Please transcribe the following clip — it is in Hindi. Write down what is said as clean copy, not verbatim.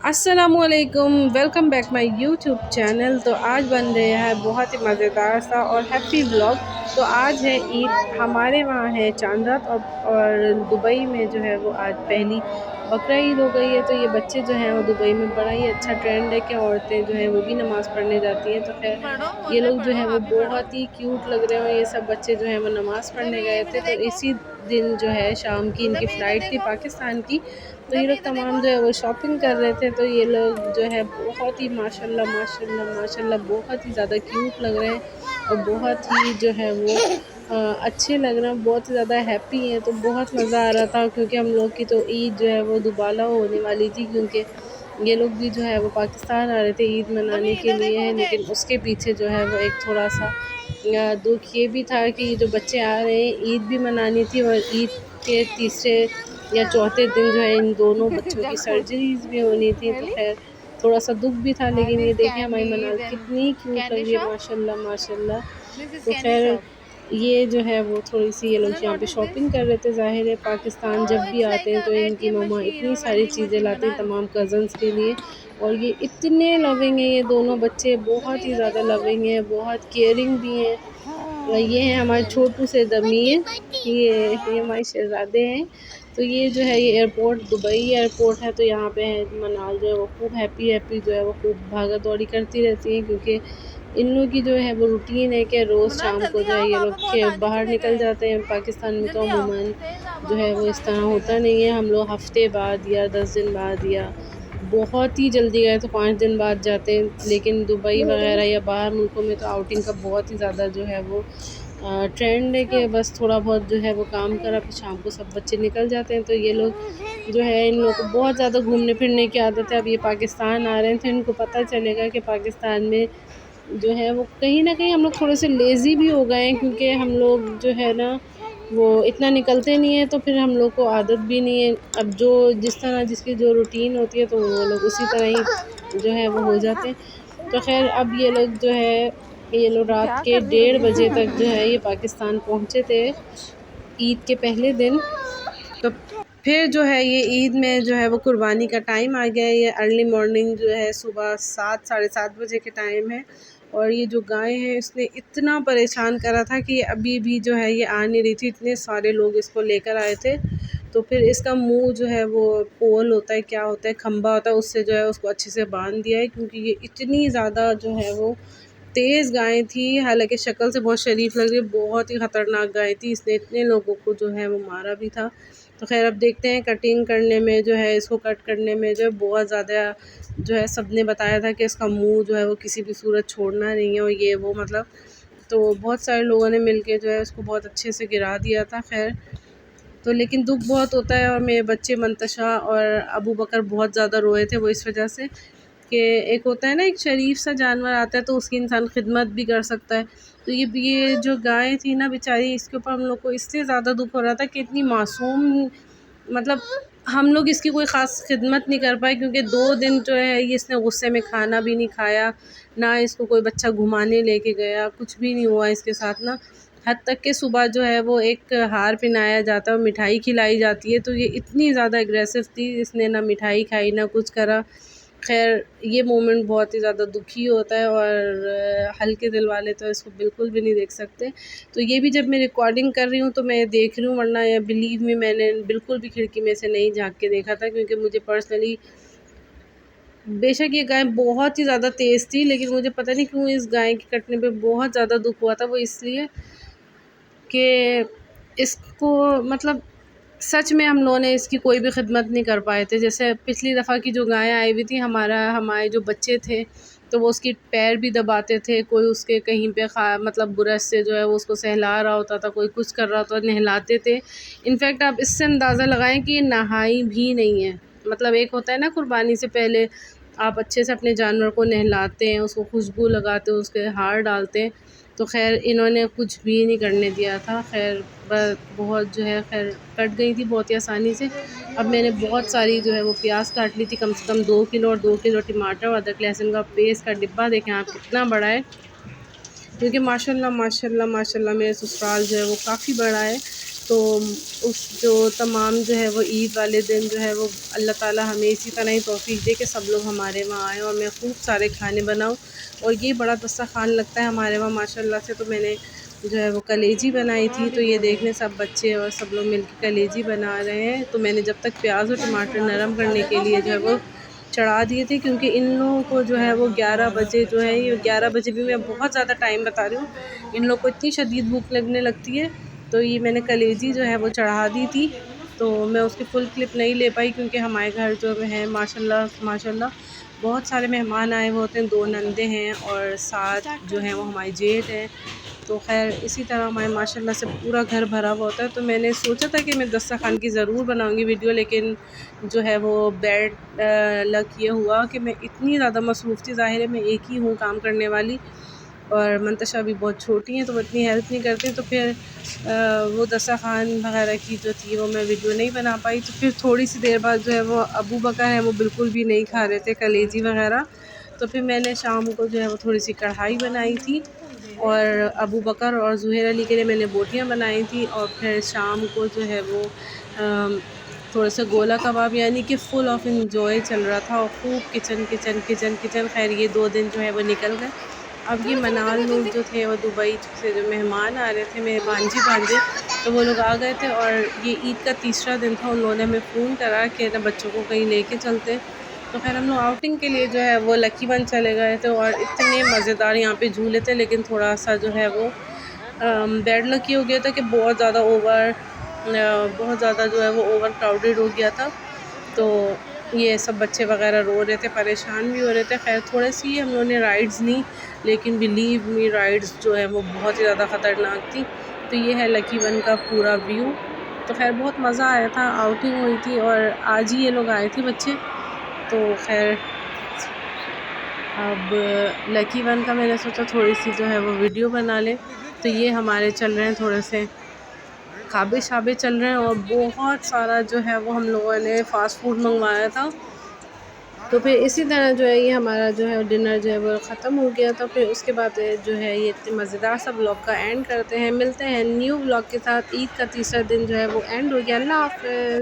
अस्सलामुअलैकुम, welcome back my YouTube channel. तो आज बन रहा है बहुत ही मज़ेदार सा और हैप्पी व्लॉग। तो आज है ईद, हमारे वहाँ है चांद रात और दुबई में जो है वो आज पहली बकरा ईद हो गई है। तो ये बच्चे जो हैं वो दुबई में बड़ा ही अच्छा ट्रेंड है कि औरतें जो हैं वो भी नमाज़ पढ़ने जाती हैं। तो खैर ये लोग जो है वो बहुत ही क्यूट लग रहे हैं। ये सब बच्चे जो हैं वो नमाज़ पढ़ने गए थे। तो इसी दिन जो है शाम की इनकी फ़्लाइट थी पाकिस्तान की। तो ये लोग तमाम जो है वो शॉपिंग कर रहे थे। तो ये लोग जो है बहुत ही माशाल्लाह माशाल्लाह माशाल्लाह बहुत ही ज़्यादा क्यूट लग रहे हैं और बहुत ही जो है वो अच्छे लग रहे हैं, बहुत ही ज़्यादा हैप्पी हैं। तो बहुत मज़ा आ रहा था क्योंकि हम लोग की तो ईद जो है वो दुबाला होने वाली थी, क्योंकि ये लोग भी जो है वो पाकिस्तान आ रहे थे ईद मनाने के लिए। लेकिन उसके पीछे जो है वो एक थोड़ा सा दुख ये भी था कि जो बच्चे आ रहे हैं ईद भी मनानी थी और ईद के तीसरे या चौथे दिन जो है इन दोनों बच्चों की सर्जरीज़ भी होनी थी। तो खैर थोड़ा सा दुख भी था। लेकिन ये देखें हमारी मनाल कितनी क्यूट लग रही है, माशाल्लाह माशाल्लाह। तो खैर ये जो है वो थोड़ी सी ये लोग यहाँ पे शॉपिंग कर रहे थे। ज़ाहिर है पाकिस्तान जब भी आते हैं तो इनकी मम्मा इतनी सारी चीज़ें लाती हैं तमाम कज़न्स के लिए। और ये इतने लविंग हैं, ये दोनों बच्चे बहुत ही ज़्यादा लविंग हैं, बहुत केयरिंग भी हैं। ये हैं हमारे छोटू से दमीर, ये हमारे शहज़ादे हैं। तो ये जो है ये एयरपोर्ट दुबई एयरपोर्ट है। तो यहाँ पे है मनाल जो है वो खूब हैप्पी जो है वो खूब भागा दौड़ी करती रहती हैं, क्योंकि इन लोगों की जो है वो रूटीन है कि रोज़ शाम को जो है ये लोग के बाहर निकल जाते हैं। पाकिस्तान में तो अमूमन जो है वो इस तरह होता नहीं है। हम लोग हफ़्ते बाद या 10 दिन बाद या बहुत ही जल्दी गए तो 5 दिन बाद जाते हैं। लेकिन दुबई वगैरह या बाहर मुल्कों में तो आउटिंग का बहुत ही ज़्यादा जो है वो ट्रेंड है कि बस थोड़ा बहुत जो है वो काम करा फिर शाम को सब बच्चे निकल जाते हैं। तो ये लोग जो है इन लोगों को बहुत ज़्यादा घूमने फिरने की आदत है। अब ये पाकिस्तान आ रहे हैं तो इनको पता चलेगा कि पाकिस्तान में जो है वो कहीं न कहीं हम लोग थोड़े से लेज़ी भी हो गए हैं, क्योंकि हम लोग जो है ना वो इतना निकलते नहीं हैं। तो फिर हम लोग को आदत भी नहीं है। अब जो जिस तरह जिसकी जो रूटीन होती है तो वो लोग उसी तरह ही जो है वो हो जाते हैं। तो ख़ैर अब ये लोग रात के 1:30 बजे तक जो है ये पाकिस्तान पहुँचे थे ईद के पहले दिन। तो फिर जो है ये ईद में जो है वो कुर्बानी का टाइम आ गया है। ये अर्ली मॉर्निंग जो है सुबह 7 साढ़े 7 बजे के टाइम है। और ये जो गाय है इसने इतना परेशान करा था कि अभी भी जो है ये आ नहीं रही थी। इतने सारे लोग इसको लेकर आए थे। तो फिर इसका मुंह जो है वो पोल होता है, क्या होता है, खंबा होता है, उससे जो है उसको अच्छे से बांध दिया है, क्योंकि ये इतनी ज़्यादा जो है वो तेज़ गाय थी। हालांकि शक्ल से बहुत शरीफ लग रही है, बहुत ही ख़तरनाक गाय थी। इसने इतने लोगों को जो है वो मारा भी था। तो खैर अब देखते हैं कटिंग करने में जो है इसको कट करने में जो है बहुत ज़्यादा जो है सब ने बताया था कि इसका मुंह जो है वो किसी भी सूरत छोड़ना नहीं है और ये वो मतलब। तो बहुत सारे लोगों ने मिल के जो है उसको बहुत अच्छे से गिरा दिया था। खैर तो लेकिन दुख बहुत होता है। और मेरे बच्चे मंतशा और अबू बकर बहुत ज़्यादा रोए थे, वो इस वजह से कि एक होता है ना एक शरीफ सा जानवर आता है तो उसकी इंसान खिदमत भी कर सकता है। तो ये जो गाय थी ना बेचारी, इसके ऊपर हम लोग को इससे ज़्यादा दुख हो रहा था कि इतनी मासूम, मतलब हम लोग इसकी कोई ख़ास खिदमत नहीं कर पाए, क्योंकि 2 दिन जो है ये इसने गुस्से में खाना भी नहीं खाया, ना इसको कोई बच्चा घुमाने लेके गया, कुछ भी नहीं हुआ इसके साथ ना। हद तक के सुबह जो है वो एक हार पहनाया जाता है और मिठाई खिलाई जाती है। तो ये इतनी ज़्यादा एग्रेसिव थी, इसने ना मिठाई खाई ना कुछ करा। खैर ये मोमेंट बहुत ही ज़्यादा दुखी होता है और हल्के दिल वाले तो इसको बिल्कुल भी नहीं देख सकते। तो ये भी जब मैं रिकॉर्डिंग कर रही हूँ तो मैं देख रही हूँ, वरना बिलीव मी मैंने बिल्कुल भी खिड़की में से नहीं झाँक के देखा था, क्योंकि मुझे पर्सनली, बेशक ये गाय बहुत ही ज़्यादा तेज़ थी, लेकिन मुझे पता नहीं क्यों इस गाय के कटने पे बहुत ज़्यादा दुख हुआ था। वो इसलिए कि इसको मतलब सच में हम लोगों ने इसकी कोई भी खिदमत नहीं कर पाए थे। जैसे पिछली दफ़ा की जो गाय आई हुई थी, हमारे जो बच्चे थे तो वो उसकी पैर भी दबाते थे, कोई उसके कहीं पे मतलब ब्रश से जो है वो उसको सहला रहा होता था, कोई कुछ कर रहा होता था, नहलाते थे। इनफैक्ट आप इससे अंदाज़ा लगाएं कि ये नहाई भी नहीं है। मतलब एक होता है ना कुर्बानी से पहले आप अच्छे से अपने जानवर को नहलाते हैं, उसको खुशबू लगाते हैं, उसके हार डालते हैं। तो ख़ैर इन्होंने कुछ भी नहीं करने दिया था। ख़ैर बहुत जो है खैर कट गई थी बहुत ही आसानी से। अब मैंने बहुत सारी जो है वो प्याज काट ली थी, कम से कम 2 किलो, और 2 किलो टमाटर और अदरक लहसुन का पेस्ट का डिब्बा देखें आप कितना बड़ा है, क्योंकि माशाल्लाह माशाल्लाह माशाल्लाह मेरा ससुराल जो है वो काफ़ी बड़ा है। तो उस जो तमाम जो है वो ईद वाले दिन जो है वो अल्लाह ताला हमें इसी तरह ही तौफीक दे कि सब लोग हमारे वहाँ आएँ और मैं खूब सारे खाने बनाऊँ। और ये बड़ा दस्तरखान लगता है हमारे वहाँ माशाल्लाह से। तो मैंने जो है वो कलेजी बनाई थी, तो ये देखने सब बच्चे और सब लोग मिलके कलेजी बना रहे हैं। तो मैंने जब तक प्याज और टमाटर नरम करने के लिए जो है वो चढ़ा दिए थे, क्योंकि इन लोगों को जो है वो 11 बजे जो है, ये 11 बजे भी मैं बहुत ज़्यादा टाइम बता रही हूँ, इन लोग को इतनी शदीद भूख लगने लगती है। तो ये मैंने कलेजी जो है वो चढ़ा दी थी। तो मैं उसकी फ़ुल क्लिप नहीं ले पाई, क्योंकि हमारे घर जो है माशाल्लाह माशाल्लाह बहुत सारे मेहमान आए हुए होते हैं। 2 नंदे हैं और 7 जो हैं वो हमारे जेठ हैं। तो ख़ैर इसी तरह हमारे माशाल्लाह से पूरा घर भरा हुआ होता है। तो मैंने सोचा था कि मैं दस्तरखान की ज़रूर बनाऊंगी वीडियो, लेकिन जो है वो बैड लक ये हुआ कि मैं इतनी ज़्यादा मसरूफ़ थी। ज़ाहिर है मैं एक ही हूँ काम करने वाली, और मंतशा भी बहुत छोटी हैं तो वो इतनी हेल्प नहीं करती। तो फिर वो दस्तरखान वगैरह की जो थी वो मैं वीडियो नहीं बना पाई। तो फिर थोड़ी सी देर बाद जो है वो अबू बकर है वो बिल्कुल भी नहीं खा रहे थे कलेजी वगैरह। तो फिर मैंने शाम को जो है वो थोड़ी सी कढ़ाई बनाई थी, और अबू बकर और ज़ुहैर अली के लिए मैंने बोटियाँ बनाई थी। और फिर शाम को जो है वो थोड़ा सा गोला कबाब, यानी कि फुल ऑफ इंजॉय चल रहा था और खूब किचन किचन किचन किचन। खैर ये 2 दिन जो है वो निकल गए। अब ये मनाल लोग जो थे वो दुबई से जो मेहमान आ रहे थे मेरे भांजे, तो वो लोग आ गए थे। और ये ईद का तीसरा दिन था, उन लोगों ने हमें फ़ोन करा कि ना बच्चों को कहीं लेके चलते। तो खैर हम लोग आउटिंग के लिए जो है वो लकी वन चले गए थे, और इतने मज़ेदार यहाँ पे झूले थे। लेकिन थोड़ा सा जो है वो बैड लक ये हो गया था कि बहुत ज़्यादा जो है वो ओवर क्राउडेड हो गया था। तो ये सब बच्चे वगैरह रो रहे थे, परेशान भी हो रहे थे। खैर थोड़ी सी हम लोगों ने राइड्स ली, लेकिन बिलीव मी राइड्स जो है वो बहुत ही ज़्यादा ख़तरनाक थी। तो ये है लकी वन का पूरा व्यू। तो खैर बहुत मज़ा आया था, आउटिंग हुई थी, और आज ही ये लोग आए थे बच्चे। तो खैर अब लकी वन का मैंने सोचा थोड़ी सी जो है वो वीडियो बना लें। तो ये हमारे चल रहे हैं थोड़े से खाबे शाबे चल रहे हैं, और बहुत सारा जो है वो हम लोगों ने फ़ास्ट फूड मंगवाया था। तो फिर इसी तरह जो है ये हमारा जो है डिनर जो है वो ख़त्म हो गया था। फिर उसके बाद जो है ये इतने मज़ेदार सा व्लॉग का एंड करते हैं। मिलते हैं न्यू व्लॉग के साथ। ईद का तीसरा दिन जो है वो एंड हो गया। अल्लाह हाफ़िज़।